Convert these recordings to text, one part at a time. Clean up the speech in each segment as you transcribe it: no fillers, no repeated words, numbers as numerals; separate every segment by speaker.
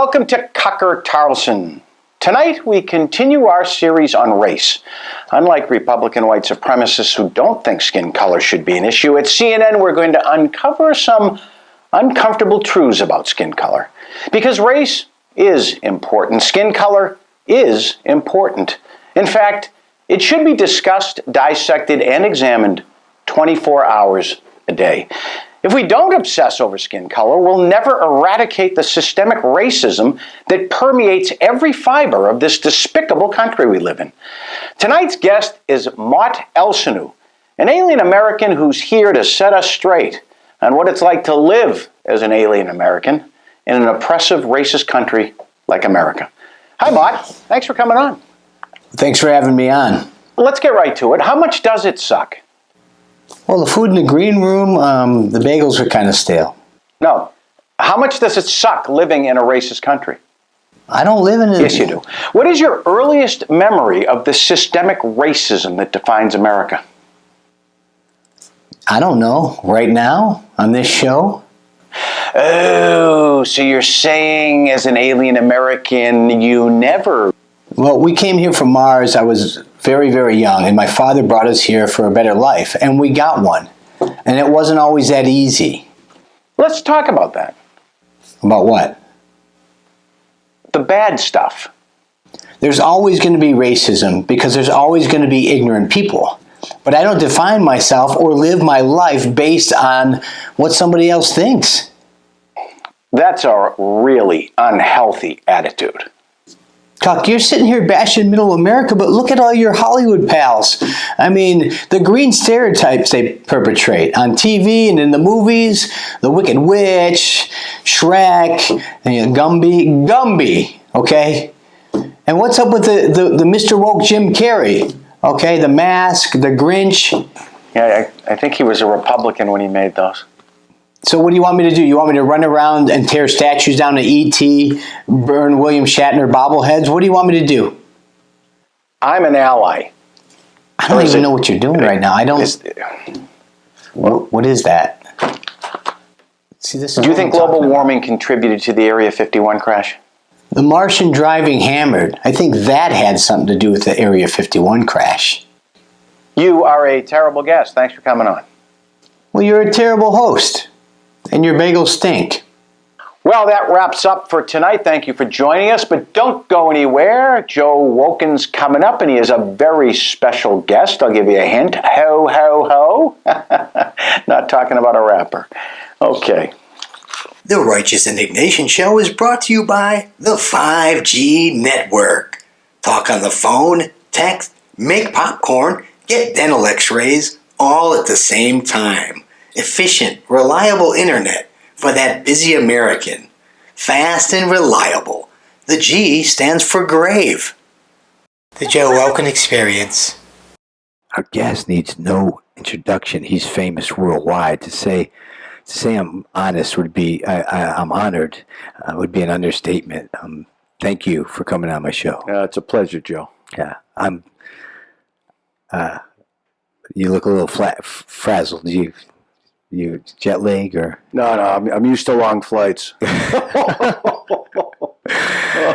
Speaker 1: welcome to Cucker Tarlson. Tonight we continue our series on race. Unlike Republican white supremacists who don't think skin color should be an issue, at CNN we're going to uncover some uncomfortable truths about skin color. Because race is important. Skin color is important. In fact, it should be discussed, dissected, and examined 24 hours a day. If we don't obsess over skin color, we'll never eradicate the systemic racism that permeates every fiber of this despicable country we live in. Tonight's guest is Mott Elsenu, an alien American who's here to set us straight on what it's like to live as an alien American in an oppressive, racist country like America. Hi, Mott. Thanks for coming on.
Speaker 2: Thanks for having me on.
Speaker 1: Let's get right to it. How much does it suck?
Speaker 2: Well, the food in the green room, the bagels are kind of stale.
Speaker 1: No. How much does it suck living in a racist country?
Speaker 2: I don't live in it.
Speaker 1: Yes, you do. What is your earliest memory of the systemic racism that defines America?
Speaker 2: I don't know. Right now, on this show?
Speaker 1: Oh, so you're saying as an alien American, you never...
Speaker 2: Well, we came here from Mars. I was very, very young, and my father brought us here for a better life, and we got one. And it wasn't always that easy.
Speaker 1: Let's talk about that.
Speaker 2: About what?
Speaker 1: The bad stuff.
Speaker 2: There's always going to be racism because there's always going to be ignorant people. But I don't define myself or live my life based on what somebody else thinks.
Speaker 1: That's a really unhealthy attitude.
Speaker 2: Cuck, you're sitting here bashing middle America, but look at all your Hollywood pals. I mean, the green stereotypes they perpetrate on TV and in the movies, the Wicked Witch, Shrek, and Gumby, okay? And what's up with the Mr. Woke Jim Carrey, okay? The Mask, the Grinch.
Speaker 1: Yeah, I think he was a Republican when he made those.
Speaker 2: So what do you want me to do? You want me to run around and tear statues down to E.T., burn William Shatner bobbleheads? What do you want me to do?
Speaker 1: I'm an ally.
Speaker 2: I don't even know what you're doing right now. I don't... What is that? See, this is
Speaker 1: do you think global warming contributed to the Area 51 crash?
Speaker 2: The Martian driving hammered. I think that had something to do with the Area 51 crash.
Speaker 1: You are a terrible guest. Thanks for coming on.
Speaker 2: Well, you're a terrible host. And your bagels stink.
Speaker 1: Well, that wraps up for tonight. Thank you for joining us, but don't go anywhere. Joe Rogan's coming up, and he is a very special guest. I'll give you a hint. Ho, ho, ho. Not talking about a rapper. Okay.
Speaker 3: The Righteous Indignation Show is brought to you by the 5G Network. Talk on the phone, text, make popcorn, get dental x-rays, all at the same time. Efficient, reliable internet for that busy American. Fast and reliable. The G stands for grave. The Joe Rogan Experience.
Speaker 4: Our guest needs no introduction. He's famous worldwide. To say I'm honest would be, I'm honored, would be an understatement. Thank you for coming on my show.
Speaker 1: It's a pleasure, Joe.
Speaker 4: Yeah, you look a little frazzled. You jet lag or?
Speaker 1: No, I'm used to long flights.
Speaker 4: Let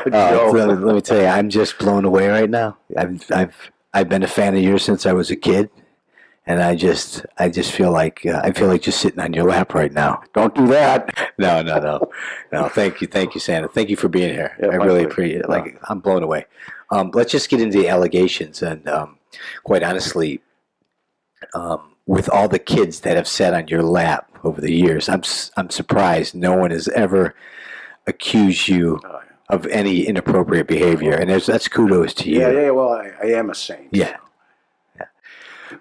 Speaker 4: me tell you, I'm just blown away right now. I've been a fan of yours since I was a kid, and I just feel like just sitting on your lap right now.
Speaker 1: Don't do that.
Speaker 4: No. Thank you, Santa. Thank you for being here.
Speaker 1: Yeah,
Speaker 4: I really appreciate it. I'm blown away. Let's just get into the allegations, and quite honestly. With all the kids that have sat on your lap over the years, I'm surprised no one has ever accused you of any inappropriate behavior, and that's kudos to you.
Speaker 1: Yeah. Well, I am a saint.
Speaker 4: Yeah.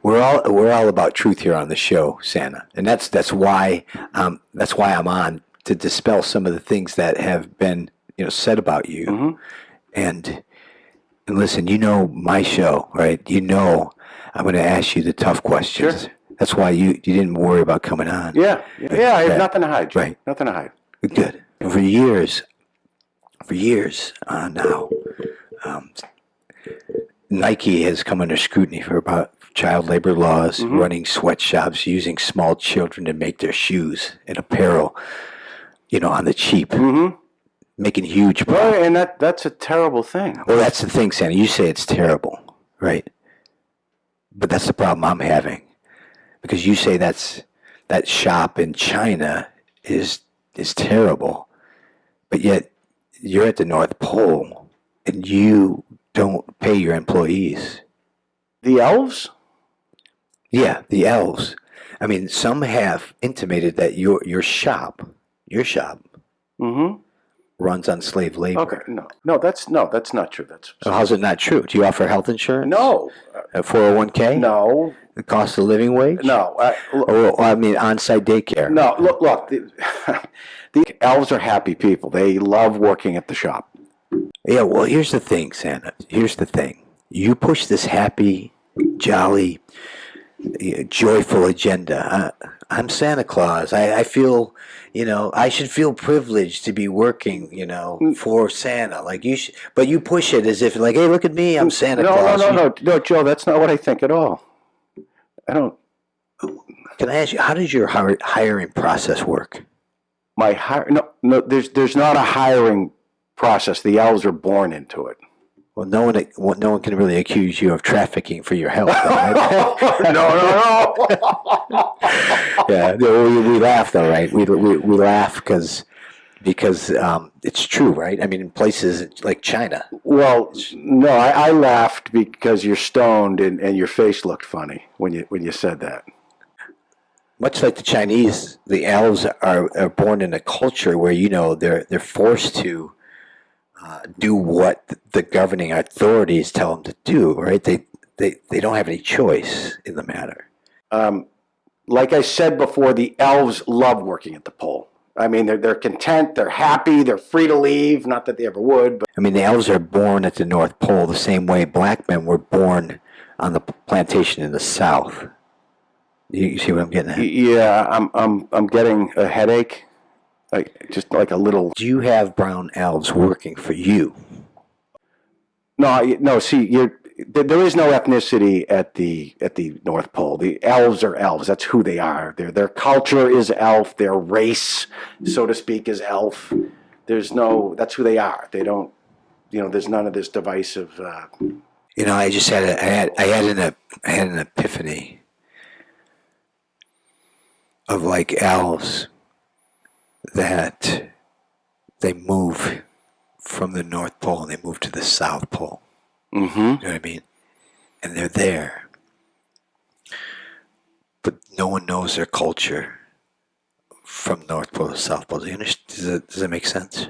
Speaker 4: We're all about truth here on the show, Santa, and that's why I'm on to dispel some of the things that have been said about you,
Speaker 1: mm-hmm.
Speaker 4: and listen, my show, right? I'm going to ask you the tough questions. Sure. That's why you didn't worry about coming on.
Speaker 1: Yeah. I have nothing to hide, Joe.
Speaker 4: Right.
Speaker 1: Nothing to hide.
Speaker 4: Good. And for years now, Nike has come under scrutiny for about child labor laws, mm-hmm. running sweatshops, using small children to make their shoes and apparel, on the cheap.
Speaker 1: Mm-hmm.
Speaker 4: making huge
Speaker 1: Well,
Speaker 4: profit.
Speaker 1: and that's a terrible thing.
Speaker 4: Well, that's the thing, Santa. You say it's terrible, right? But that's the problem I'm having, because you say that shop in China is terrible, but yet you're at the North Pole and you don't pay your employees.
Speaker 1: The elves?
Speaker 4: Yeah, the elves. I mean, some have intimated that your shop
Speaker 1: Mm-hmm.
Speaker 4: runs on slave labor.
Speaker 1: Okay, no, that's not true. That's
Speaker 4: So how's it not true? Do you offer health insurance?
Speaker 1: no,
Speaker 4: A 401k?
Speaker 1: no,
Speaker 4: The cost of living wage?
Speaker 1: no.
Speaker 4: Or, I mean, on-site daycare?
Speaker 1: No, look. The elves are happy people. They love working at the shop.
Speaker 4: Yeah, well, here's the thing, Santa. Here's the thing. You push this happy, jolly, joyful agenda. I'm Santa Claus. I feel, I should feel privileged to be working, for Santa. Like you should, but you push it as if, like, hey, look at me, I'm Santa Claus.
Speaker 1: No, Joe. That's not what I think at all. I don't.
Speaker 4: Can I ask you, how does your hiring process work?
Speaker 1: No. There's not a hiring process. The elves are born into it.
Speaker 4: Well, no one can really accuse you of trafficking for your health, right?
Speaker 1: No.
Speaker 4: Yeah, we laugh though, right? We laugh because it's true, right? I mean, in places like China.
Speaker 1: Well, no, I laughed because you're stoned and your face looked funny when you said that.
Speaker 4: Much like the Chinese, the elves are born in a culture where they're forced to do what the governing authorities tell them to do, right? They don't have any choice in the matter.
Speaker 1: Like I said before, the elves love working at the pole. I mean, they're content, they're happy, they're free to leave. Not that they ever would, but
Speaker 4: I mean, the elves are born at the North Pole the same way black men were born on the plantation in the South. You see what I'm getting at?
Speaker 1: yeah, I'm getting a headache, just like a little.
Speaker 4: Do you have brown elves working for you?
Speaker 1: No. See, there is no ethnicity at the North Pole. The elves are elves. That's who they are. Their culture is elf. Their race, so to speak, is elf. That's who they are. They don't. There's none of this divisive.
Speaker 4: I just had an epiphany of like elves that they move from the North Pole and they move to the South Pole.
Speaker 1: Mm-hmm.
Speaker 4: You know what I mean? And they're there. But no one knows their culture from North Pole to South Pole. Does that make sense?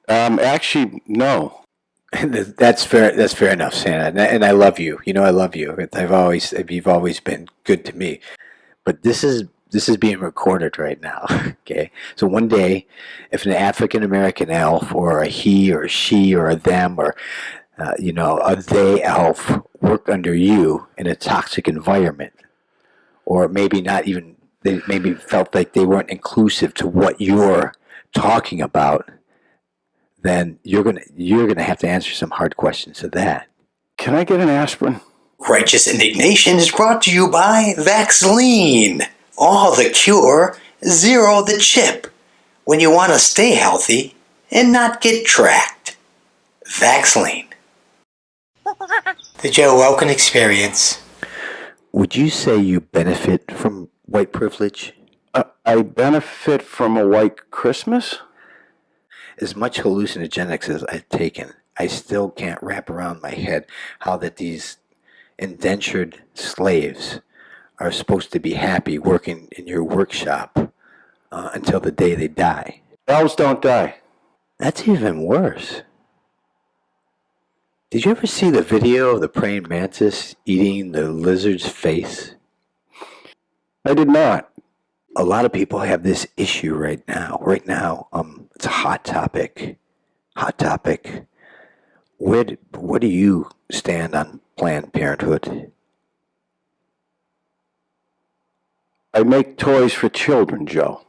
Speaker 1: Actually, no.
Speaker 4: That's fair. That's fair enough, Santa. And I love you. I love you. You've always been good to me. But this is being recorded right now. Okay. So one day, if an African American elf, or a he, or a she, or a them, or a they elf work under you in a toxic environment, or maybe not even, they maybe felt like they weren't inclusive to what you're talking about, then you're gonna have to answer some hard questions to that.
Speaker 1: Can I get an aspirin?
Speaker 3: Righteous Indignation is brought to you by Vaxline. All the cure, zero the chip. When you want to stay healthy and not get tracked. Vaxline. The Joe Rogan Experience.
Speaker 4: Would you say you benefit from white privilege?
Speaker 1: I benefit from a white Christmas?
Speaker 4: As much hallucinogenics as I've taken, I still can't wrap around my head how that these indentured slaves are supposed to be happy working in your workshop until the day they die.
Speaker 1: Elves don't die.
Speaker 4: That's even worse. Did you ever see the video of the praying mantis eating the lizard's face?
Speaker 1: I did not.
Speaker 4: A lot of people have this issue right now. It's a hot topic. Where do you stand on Planned Parenthood?
Speaker 1: I make toys for children, Joe.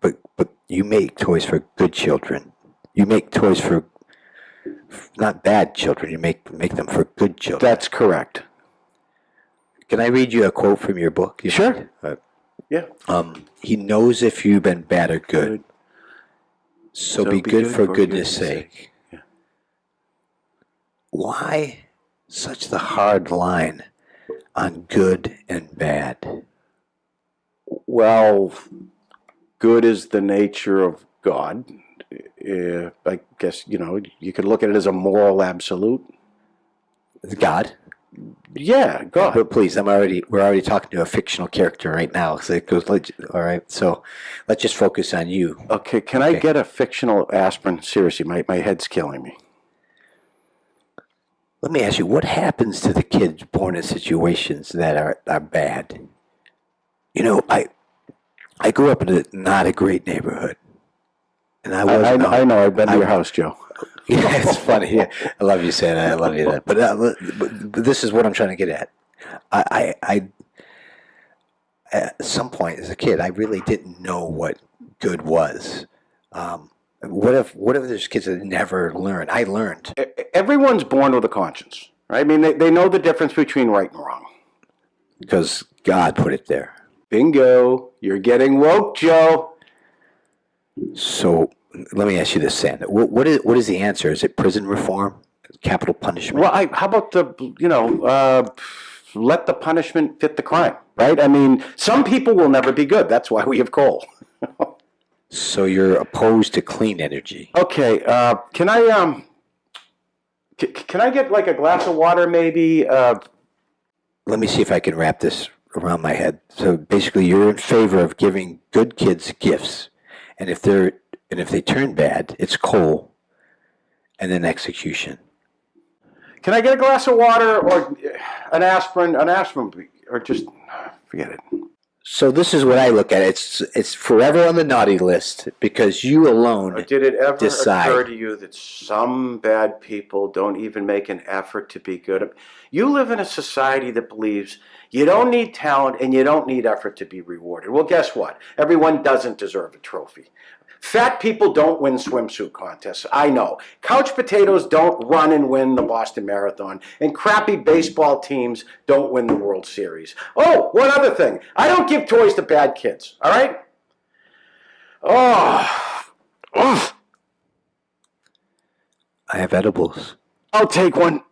Speaker 4: But you make toys for good children. You make toys for not bad children. You make them for good children.
Speaker 1: That's correct.
Speaker 4: Can I read you a quote from your book?
Speaker 1: Sure. Yeah.
Speaker 4: He knows if you've been bad or good. So be good for goodness sake.
Speaker 1: Yeah.
Speaker 4: Why such the hard line on good and bad?
Speaker 1: Well, good is the nature of God. I guess, you could look at it as a moral absolute.
Speaker 4: God?
Speaker 1: Yeah, God.
Speaker 4: But please, we're already talking to a fictional character right now. So it goes, all right, so let's just focus on you.
Speaker 1: Okay, can I get a fictional aspirin? Seriously, my head's killing me.
Speaker 4: Let me ask you, what happens to the kids born in situations that are bad? I grew up in not a great neighborhood. And I
Speaker 1: know, I've been to your house, Joe.
Speaker 4: Yeah, it's funny. Yeah, I love you saying that. I love you that. But this is what I'm trying to get at. I at some point as a kid, I really didn't know what good was. What if there's kids that never learned? I learned.
Speaker 1: Everyone's born with a conscience, right? I mean, they know the difference between right and wrong.
Speaker 4: Because God put it there.
Speaker 1: Bingo. You're getting woke, Joe.
Speaker 4: So let me ask you this, Sam. What is the answer? Is it prison reform? Capital punishment?
Speaker 1: Well, how about let the punishment fit the crime, right? I mean, some people will never be good. That's why we have coal.
Speaker 4: So you're opposed to clean energy?
Speaker 1: Okay. Can I get like a glass of water, maybe?
Speaker 4: Let me see if I can wrap this around my head. So basically, you're in favor of giving good kids gifts, and if they turn bad, it's coal, and then execution.
Speaker 1: Can I get a glass of water or an aspirin, or just forget it?
Speaker 4: So this is what I look at. It's forever on the naughty list because you alone decide.
Speaker 1: Did it ever occur to you that some bad people don't even make an effort to be good? You live in a society that believes you don't need talent and you don't need effort to be rewarded. Well, guess what? Everyone doesn't deserve a trophy. Fat people don't win swimsuit contests. I know. Couch potatoes don't run and win the Boston Marathon. And crappy baseball teams don't win the World Series. Oh, one other thing. I don't give toys to bad kids. All right? Oh.
Speaker 4: I have edibles.
Speaker 1: I'll take one.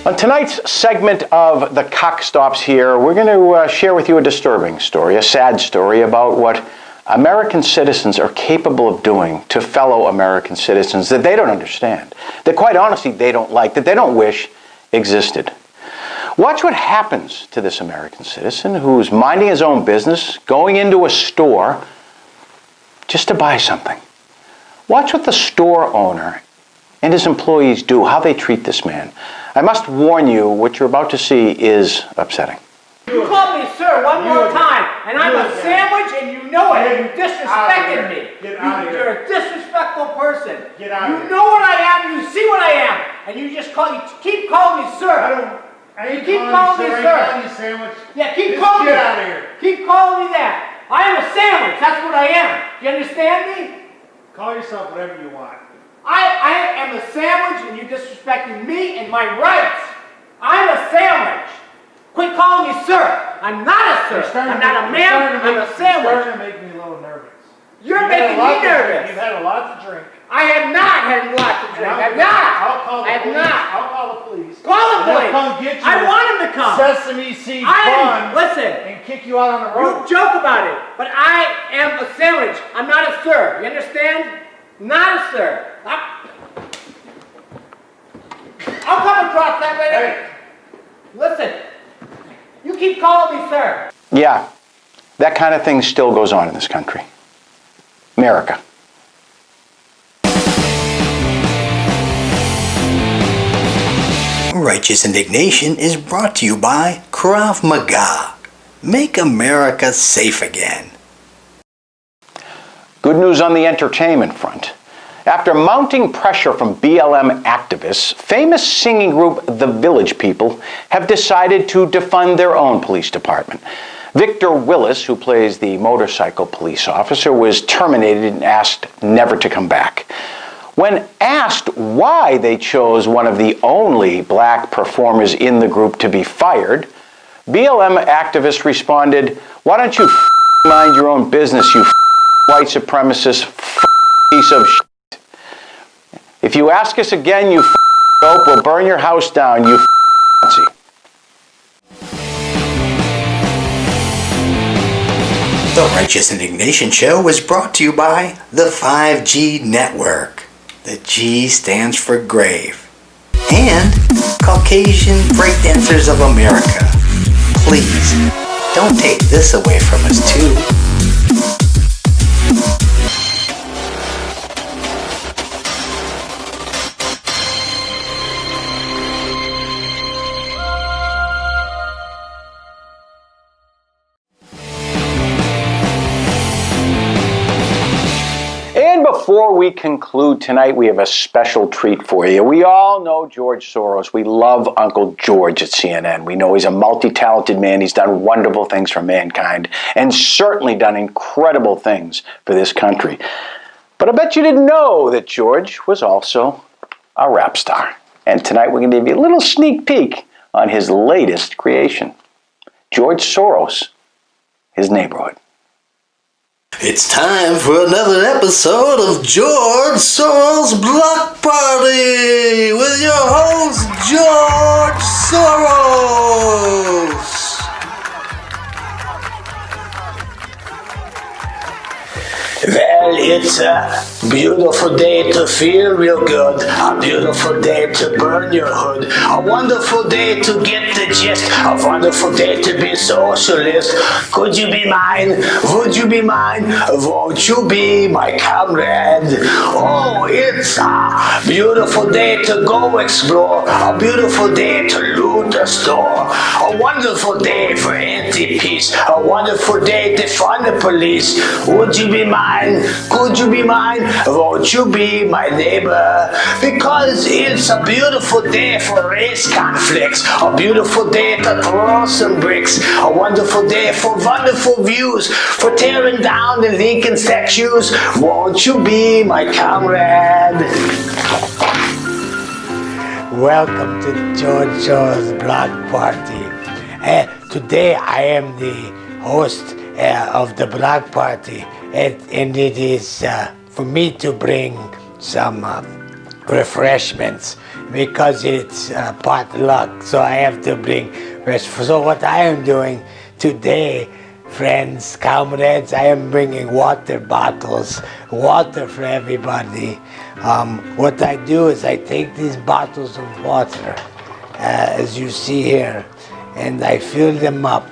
Speaker 1: On tonight's segment of The Cock Stops Here, we're going to share with you a disturbing story, a sad story about what American citizens are capable of doing to fellow American citizens that they don't understand, that quite honestly they don't like, that they don't wish existed. Watch what happens to this American citizen who's minding his own business, going into a store just to buy something. Watch what the store owner and his employees do, how they treat this man. I must warn you, what you're about to see is upsetting.
Speaker 5: You called me sir one more time, and I'm a sandwich, and you know it. You disrespected me. You're a disrespectful person. You know what I am. You see what I am, and you keep calling me sir. You keep calling me sir.
Speaker 6: Sandwich.
Speaker 5: Yeah, keep calling me.
Speaker 6: Get out of here.
Speaker 5: Keep calling me that. I am a sandwich. That's what I am. Do you understand me?
Speaker 6: Call yourself whatever you want.
Speaker 5: I am a sandwich, and you're disrespecting me and my rights. I'm a sandwich. Quit calling me sir. I'm not a sir. I'm not a man. I'm a sandwich.
Speaker 6: You're starting to make me a little nervous.
Speaker 5: You're making me nervous.
Speaker 6: You've had a lot to drink.
Speaker 5: I have not had a lot to drink. I have not.
Speaker 6: I'll call the police.
Speaker 5: Call the police.
Speaker 6: They'll come get you.
Speaker 5: I want him to come.
Speaker 6: Sesame seed bun.
Speaker 5: Listen.
Speaker 6: And kick you out on the road.
Speaker 5: You joke about it, but I am a sandwich. I'm not a sir. You understand? Not a sir. I'll come and drop that right there. Listen. You keep calling me sir.
Speaker 1: Yeah, that kind of thing still goes on in this country. America.
Speaker 3: Righteous Indignation is brought to you by Krav Maga. Make America safe again.
Speaker 1: Good news on the entertainment front. After mounting pressure from BLM activists, famous singing group The Village People have decided to defund their own police department. Victor Willis, who plays the motorcycle police officer, was terminated and asked never to come back. When asked why they chose one of the only black performers in the group to be fired, BLM activists responded, "Why don't you mind your own business, you white supremacist piece of shit? If you ask us again, you dope, we'll burn your house down, you Nazi."
Speaker 3: The Righteous Indignation Show was brought to you by the 5G Network. The G stands for grave. And Caucasian Breakdancers of America. Please, don't take this away from us too.
Speaker 1: And before we conclude tonight, we have a special treat for you. We all know George Soros. We love Uncle George at CNN. We know he's a multi-talented man. He's done wonderful things for mankind and certainly done incredible things for this country. But I bet you didn't know that George was also a rap star. And tonight we're going to give you a little sneak peek on his latest creation. George Soros, his neighborhood.
Speaker 3: It's time for another episode of George Soros Block Party with your host, George Soros. Well, it's a beautiful day to feel real good, a beautiful day to burn your hood, a wonderful day to get the gist, a wonderful day to be socialist. Could you be mine? Would you be mine? Won't you be my comrade? Oh, it's a beautiful day to go explore, a beautiful day to loot a store, a wonderful day for anti-peace, a wonderful day to fund the police. Would you be mine? Could you be mine? Won't you be my neighbor? Because it's a beautiful day for race conflicts, a beautiful day to throw some bricks, a wonderful day for wonderful views, for tearing down the Lincoln statues. Won't you be my comrade?
Speaker 7: Welcome to George Soros Block Party. Today I am the host of the Block Party, and it is for me to bring some refreshments because it's potluck, so I have to bring so what I am doing today, friends, comrades, I am bringing water bottles, water for everybody. What I do is I take these bottles of water, as you see here, and I fill them up.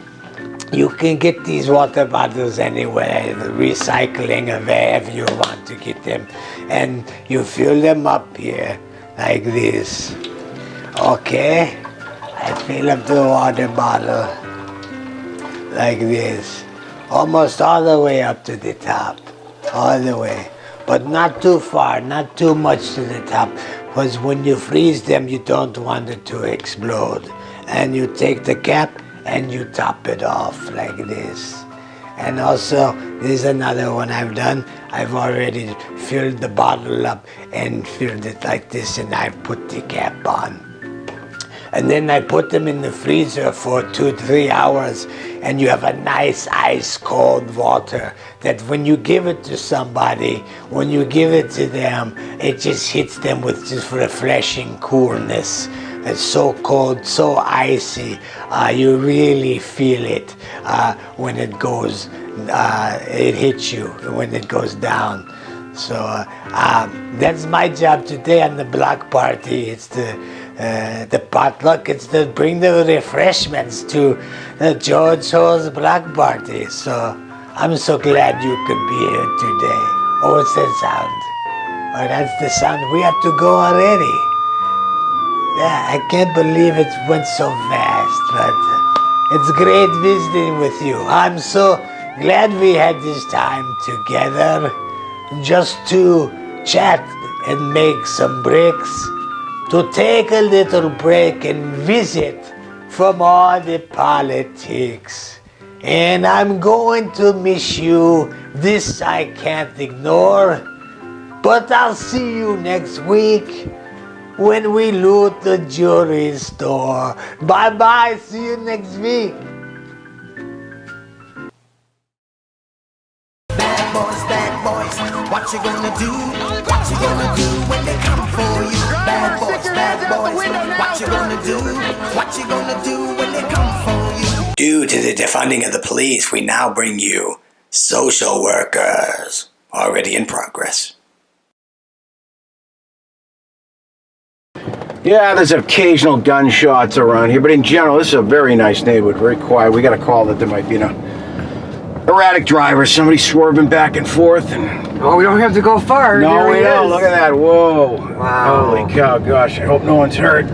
Speaker 7: You can get these water bottles anywhere, recycling or wherever you want to get them. And you fill them up here, like this. Okay? I fill up the water bottle, like this. Almost all the way up to the top. All the way. But not too far, not too much to the top. Because when you freeze them, you don't want it to explode. And you take the cap, and you top it off like this. And also, this is another one I've done. I've already filled the bottle up and filled it like this, and I put the cap on. And then I put them in the freezer for 2-3 hours, and you have a nice ice cold water that when you give it to somebody, when you give it to them, it just hits them with just refreshing coolness. It's so cold, so icy, you really feel it when it goes, it hits you when it goes down. So that's my job today on the block party. It's the potluck, it's to bring the refreshments to the George Soros block party. So I'm so glad you could be here today. Oh, what's that sound? Oh, that's the sound. We have to go already. Yeah, I can't believe it went so fast, but it's great visiting with you. I'm so glad we had this time together just to chat and make some bricks, to take a little break and visit from all the politics. And I'm going to miss you. This I can't ignore. But I'll see you next week when we loot the jewelry store. Bye-bye. See you next week.
Speaker 3: Bad boys, what you gonna do? What you gonna do when they come for you? Bad boys, what you gonna do? What you gonna do when they come for you? Due to the defunding of the police, we now bring you social workers. Already in progress.
Speaker 1: Yeah, there's occasional gunshots around here, but in general, this is a very nice neighborhood, very quiet. We got a call that there might be an erratic driver, somebody swerving back and forth, and
Speaker 8: Oh, we don't have to go far.
Speaker 1: no,
Speaker 8: There
Speaker 1: we
Speaker 8: he
Speaker 1: don't.
Speaker 8: is.
Speaker 1: Look at that! Whoa!
Speaker 8: Wow.
Speaker 1: Holy cow! Gosh, I hope no one's hurt.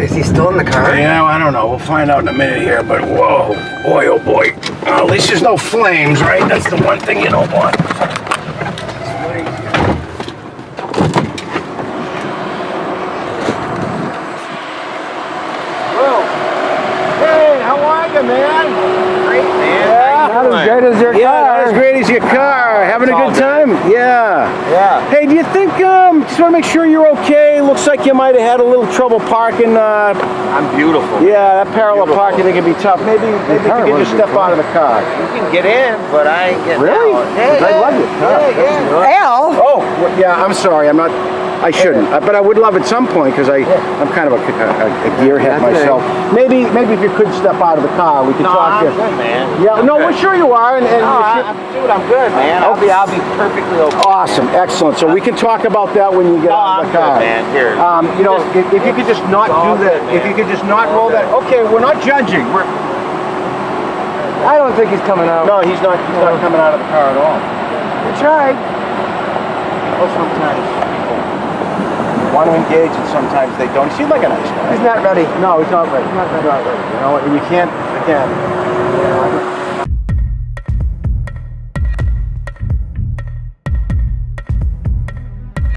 Speaker 8: Is he still in the car?
Speaker 1: Yeah, I don't know. We'll find out in a minute here, but whoa, boy, oh boy! Well, at least there's no flames, right? That's the one thing you don't want. Hey, how are you, man?
Speaker 8: Great, man.
Speaker 1: Yeah.
Speaker 8: Not as great as your
Speaker 1: Yeah,
Speaker 8: car.
Speaker 1: not as great as your car. Having a
Speaker 8: all
Speaker 1: good time? Yeah.
Speaker 8: Yeah.
Speaker 1: Hey, do you think, just want to make sure you're okay? Looks like you might have had a little trouble parking.
Speaker 8: I'm beautiful.
Speaker 1: Yeah, that parallel parking thing can be tough. Maybe if you could just step out of the car.
Speaker 8: You can get in, but I ain't getting
Speaker 1: Really?
Speaker 8: out.
Speaker 1: 'Cause I love it.
Speaker 8: Yeah.
Speaker 2: Al!
Speaker 1: Oh, yeah, I'm sorry. I shouldn't. But I would love at some point, because I'm kind of a gearhead
Speaker 8: That's okay.
Speaker 1: myself. Maybe if you could step out of the car, we could
Speaker 8: No,
Speaker 1: talk.
Speaker 8: I'm good, man.
Speaker 1: Yeah, no, we're sure you are. And
Speaker 8: No, dude, I'm good, man. I'll be perfectly okay.
Speaker 1: awesome, excellent. So we can talk about that when you get
Speaker 8: No,
Speaker 1: out
Speaker 8: I'm
Speaker 1: of the car.
Speaker 8: good, man. Here.
Speaker 1: You know, if you could just not
Speaker 8: all
Speaker 1: do that,
Speaker 8: good,
Speaker 1: if
Speaker 8: man.
Speaker 1: you could just not roll that. Okay, we're not judging.
Speaker 8: I don't think he's coming out.
Speaker 1: No, he's not coming out of the car at all.
Speaker 8: We tried.
Speaker 1: Oh, sometimes people want to engage, and sometimes they don't. He seems like a nice guy.
Speaker 8: He's not ready.
Speaker 1: No, he's not ready. He's not ready. You know, and you can't again.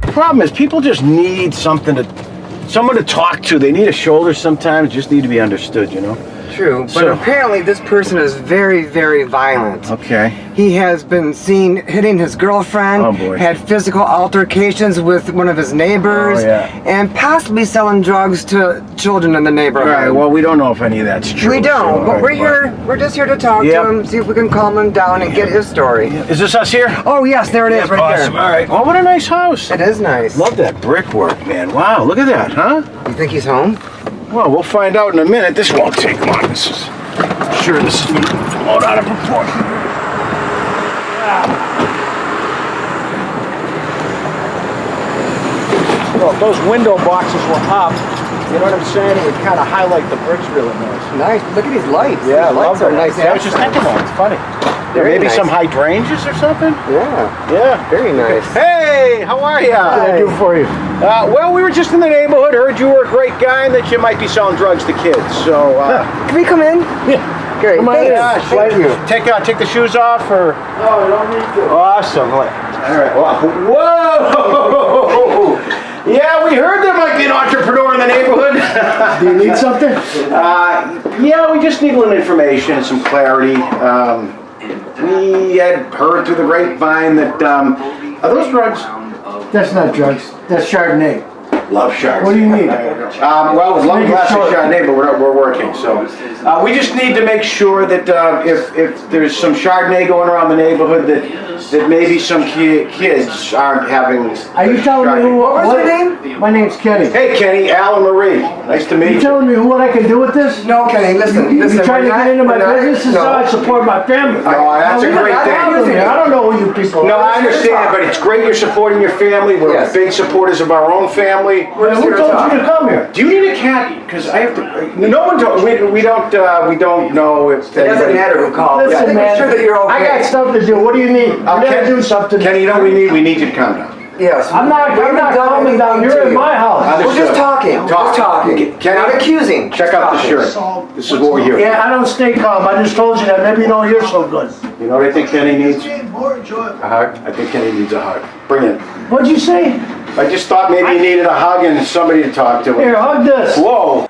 Speaker 1: The problem is people just need someone to talk to. They need a shoulder sometimes. Just need to be understood. You know.
Speaker 8: True, but
Speaker 1: So-
Speaker 8: apparently this person is very, very violent.
Speaker 1: Okay.
Speaker 8: He has been seen hitting his girlfriend,
Speaker 1: Oh, boy.
Speaker 8: had physical altercations with one of his neighbors,
Speaker 1: Oh, yeah.
Speaker 8: and possibly selling drugs to children in the
Speaker 1: All
Speaker 8: neighborhood.
Speaker 1: right. Well, we don't know if any of that's true.
Speaker 8: We don't,
Speaker 1: so,
Speaker 8: but
Speaker 1: all
Speaker 8: we're
Speaker 1: right,
Speaker 8: here. We're just here to talk
Speaker 1: Yep.
Speaker 8: to him, see if we can calm him down and get his story.
Speaker 1: Is this us here?
Speaker 8: Oh yes, there it is, right
Speaker 1: Awesome.
Speaker 8: there.
Speaker 1: All right. Oh, what a nice house.
Speaker 8: It is nice.
Speaker 1: Love that brickwork, man. Wow, look at that, huh?
Speaker 8: You think he's home?
Speaker 1: Well, we'll find out in a minute. This won't take long. I'm sure this has been blown out of proportion. Well, if those window boxes were up, you know what I'm saying? It would kind of highlight the bricks really nice.
Speaker 8: Nice. Look at these lights.
Speaker 1: Yeah, I
Speaker 8: These
Speaker 1: love
Speaker 8: lights are
Speaker 1: that.
Speaker 8: nice.
Speaker 1: I was just thinking that. It's funny.
Speaker 8: Very
Speaker 1: Maybe
Speaker 8: nice.
Speaker 1: some hydrangeas or something?
Speaker 8: Yeah.
Speaker 1: Yeah.
Speaker 8: Very nice.
Speaker 1: Hey, how are you? What
Speaker 8: can I do
Speaker 1: for you? Well, we were just in the neighborhood. Heard you were a great guy and that you might be selling drugs to kids. So,
Speaker 8: Can we come in?
Speaker 1: yeah.
Speaker 8: Great.
Speaker 1: Come on in.
Speaker 8: Thanks. Thank you.
Speaker 1: Take the shoes off, or
Speaker 6: No, you don't need to.
Speaker 1: awesome. All right. Whoa! Yeah, we heard there might be an entrepreneur in the neighborhood.
Speaker 6: Do you need something?
Speaker 1: Yeah, we just need a little information and some clarity. We had heard through the grapevine that are those drugs?
Speaker 6: That's not drugs. That's Chardonnay.
Speaker 1: Love Chardonnay.
Speaker 6: What do you need?
Speaker 1: Well, it's long
Speaker 6: Make it
Speaker 1: glass of
Speaker 6: short.
Speaker 1: Chardonnay, but we're working. So we just need to make sure that if there's some Chardonnay going around the neighborhood, that maybe some kids aren't having.
Speaker 6: Are you telling me who?
Speaker 8: What was your name?
Speaker 6: My name's Kenny.
Speaker 1: Hey, Kenny, Al and Marie. Nice to meet
Speaker 6: You
Speaker 1: you.
Speaker 6: telling me what I can do with this?
Speaker 8: No, Kenny. Listen.
Speaker 6: You
Speaker 8: Listen.
Speaker 6: trying to
Speaker 8: we're
Speaker 6: get into my
Speaker 8: not-
Speaker 6: business? This is how I support my family.
Speaker 1: No, that's a
Speaker 6: Now,
Speaker 1: great
Speaker 6: we're not
Speaker 1: thing.
Speaker 6: talking to me. I don't know who you people are.
Speaker 1: No, I understand, but it's great you're supporting your family. We're
Speaker 8: Yes.
Speaker 1: big supporters of our own family.
Speaker 8: We're just
Speaker 6: Who
Speaker 8: here to
Speaker 6: told
Speaker 8: talk.
Speaker 6: you to come here?
Speaker 1: Do you need a cat? Because I have to. No one told. We don't know if.
Speaker 8: It doesn't matter who called. I
Speaker 6: Listen,
Speaker 8: think
Speaker 6: man.
Speaker 8: make sure that you're okay.
Speaker 6: I got stuff to do. What do you need? I gotta do something.
Speaker 1: Kenny, you know what we need? We need you to calm down.
Speaker 8: Yes.
Speaker 6: I'm not calming down. You're in my house.
Speaker 8: We're just talking. Just talking.
Speaker 1: Kenny,
Speaker 8: Not accusing.
Speaker 1: Check out the shirt. This is what we're here.
Speaker 6: Yeah, I don't stay calm. I just told you that. Maybe you don't hear so good.
Speaker 1: You know what I think Kenny needs? A hug. I think Kenny needs a hug. Bring it.
Speaker 6: What'd you say?
Speaker 1: I just thought maybe you needed a hug and somebody to talk to.
Speaker 6: Here, hug this.
Speaker 1: Whoa.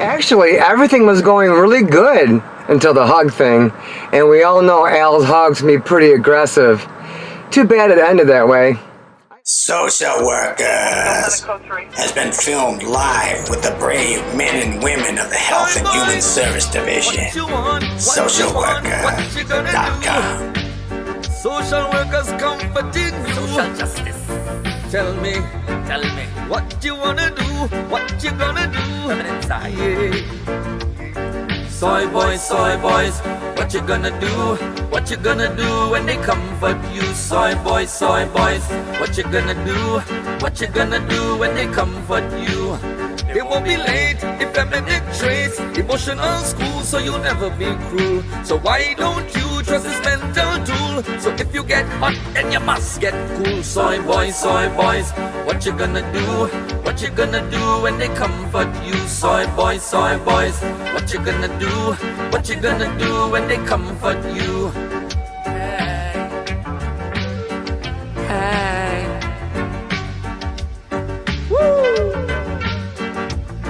Speaker 8: Actually, everything was going really good
Speaker 9: until the hug thing. And we all know Al's hugs can be pretty aggressive. Too bad it ended that way.
Speaker 3: Social Workers has been filmed live with the brave men and women of the Health and Human Service Division. Socialworker.com.
Speaker 10: Social workers comforting you. Social justice. Tell me, what you wanna do, what you gonna do. Yeah. Soy boys, what you gonna do, what you gonna do when they comfort you. Soy boys, what you gonna do, what you gonna do when they comfort you. They won't be late if them traits emotional school, so you'll never be cruel. So why don't you trust this mental tool? So if you get hot, then you must get cool. Soy boys, what you gonna do? What you gonna do when they comfort you? Soy boys, what you gonna do? What you gonna do when they comfort you? Hey. Woo!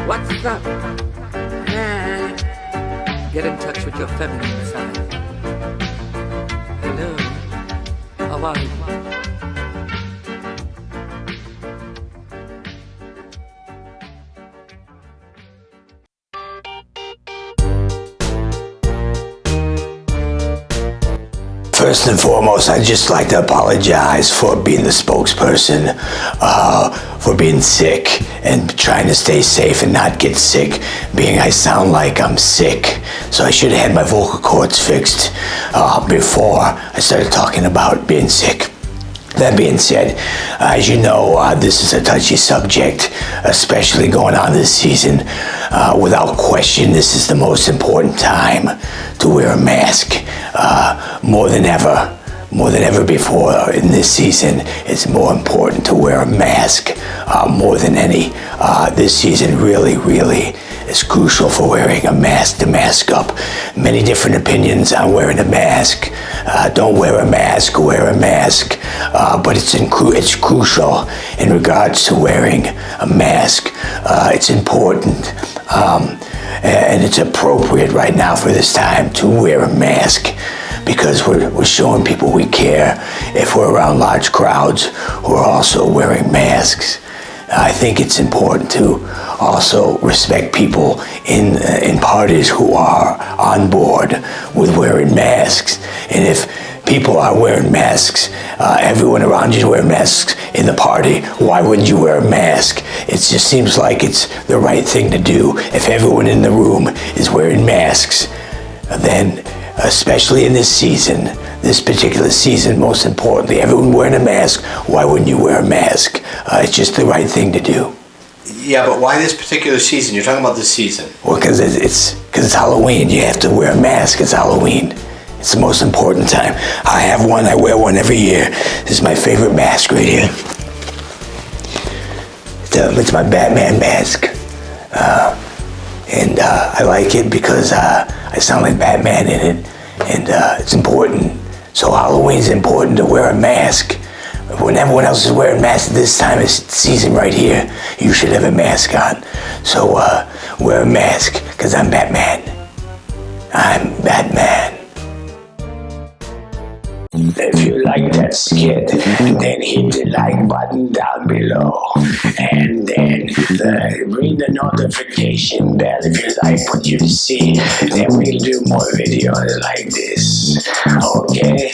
Speaker 10: What's up? Hey. Get in touch with your feminine side. Hello. How are you?
Speaker 2: First and foremost, I'd just like to apologize for being the spokesperson, for being sick and trying to stay safe and not get sick, being I sound like I'm sick. So I should have had my vocal cords fixed before I started talking about being sick. That being said, as you know, this is a touchy subject, especially going on this season. Without question, this is the most important time to wear a mask. More than ever before in this season, it's more important to wear a mask more than any. This season really is crucial for wearing a mask to mask up. Many different opinions on wearing a mask. Don't wear a mask, wear a mask. But it's crucial in regards to wearing a mask. It's important. And it's appropriate right now for this time to wear a mask, because we're showing people we care if we're around large crowds who are also wearing masks. I think it's important to also respect people in parties who are on board with wearing masks. And if people are wearing masks, everyone around you is wearing masks in the party, why wouldn't you wear a mask? It just seems like it's the right thing to do. If everyone in the room is wearing masks, then especially in this season, this particular season, most importantly, everyone wearing a mask, why wouldn't you wear a mask? It's just the right thing to do.
Speaker 3: Yeah, but why this particular season? You're talking about this season.
Speaker 2: Well, because it's Halloween. You have to wear a mask. It's Halloween. It's the most important time. I have one. I wear one every year. This is my favorite mask right here. It's my Batman mask. And I like it because I sound like Batman in it. And it's important. So Halloween's important to wear a mask. When everyone else is wearing masks this time of season right here, you should have a mask on. So wear a mask, because I'm Batman. I'm Batman. If you like that skit, then hit the like button down below. And then ring the notification bell if you like what you see. Then we'll do more videos like this. Okay?